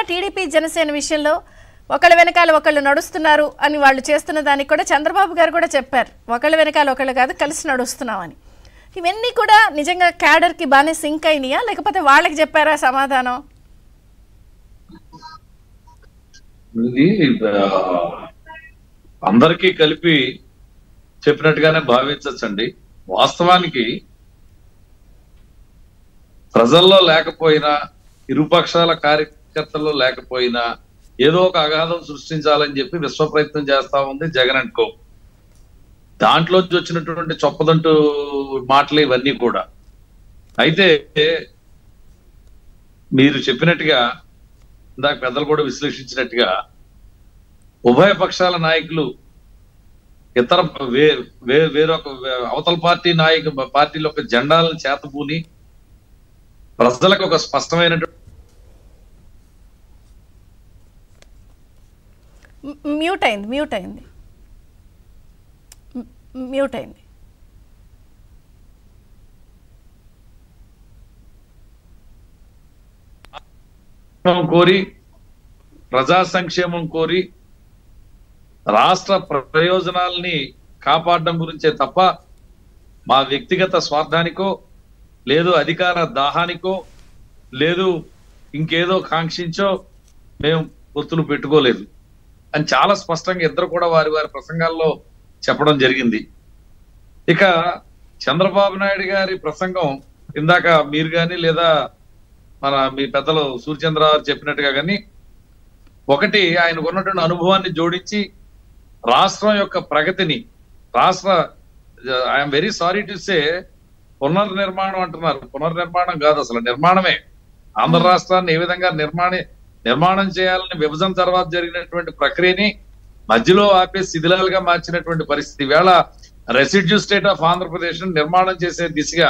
TDP Janasena విషయంలో ఒకళ్ళ వెనకాల ఒకళ్ళు నడుస్తున్నారు అని వాళ్ళు చేస్తున్న దానికి కూడా చంద్రబాబు గారు కూడా చెప్పారు. ఒకళ్ళ వెనకాల ఒకళ్ళు కాదు, కలిసి నడుస్తున్నామని. ఇవన్నీ కూడా నిజంగా క్యాడర్కి బాగానే సింక్ అయినాయా, లేకపోతే వాళ్ళకి చెప్పారా సమాధానం? ఇది అందరికీ కలిపి చెప్పినట్టుగానే భావించచ్చండి. వాస్తవానికి ప్రజల్లో లేకపోయినా, ఇరుపక్షాల కార్యకర్తల్లో లేకపోయినా ఏదో ఒక అగాధం సృష్టించాలని చెప్పి విశ్వ ప్రయత్నం చేస్తా ఉంది జగన్ అండ్ కో. దాంట్లో వచ్చినటువంటి చొప్పదంటూ మాటలు ఇవన్నీ కూడా. అయితే మీరు చెప్పినట్టుగా, ఇందాక పెద్దలు కూడా విశ్లేషించినట్టుగా, ఉభయ పక్షాల నాయకులు ఇతర వేరొక అవతల పార్టీ పార్టీల యొక్క జెండాలను చేతపూని ప్రజలకు ఒక స్పష్టమైనటువంటి మ్యూట్ అయింది. కోరి, ప్రజా సంక్షేమం కోరి, రాష్ట్ర ప్రయోజనాల్ని కాపాడడం గురించే తప్ప మా వ్యక్తిగత స్వార్థానికో, లేదు అధికార దాహానికో, లేదు ఇంకేదో కాంక్షించో మేము పొత్తులు పెట్టుకోలేదు అని చాలా స్పష్టంగా ఇద్దరు కూడా వారి వారి ప్రసంగాల్లో చెప్పడం జరిగింది. ఇక చంద్రబాబు నాయుడు గారి ప్రసంగం ఇందాక మీరు కానీ లేదా మీ పెద్దలు సూర్యచంద్ర చెప్పినట్టుగా కానీ, ఒకటి ఆయనకు ఉన్నటువంటి అనుభవాన్ని జోడించి రాష్ట్రం యొక్క ప్రగతిని, I'm very sorry to say, పునర్నిర్మాణం అంటున్నారు. పునర్నిర్మాణం కాదు, అసలు నిర్మాణమే. ఆంధ్ర రాష్ట్రాన్ని ఏ విధంగా నిర్మాణం చేయాలని విభజన తర్వాత జరిగినటువంటి ప్రక్రియని మధ్యలో ఆపే శిథిలాలుగా మార్చినటువంటి పరిస్థితి. వేళ రెసిడ్యూ స్టేట్ ఆఫ్ ఆంధ్రప్రదేశ్ నిర్మాణం చేసే దిశగా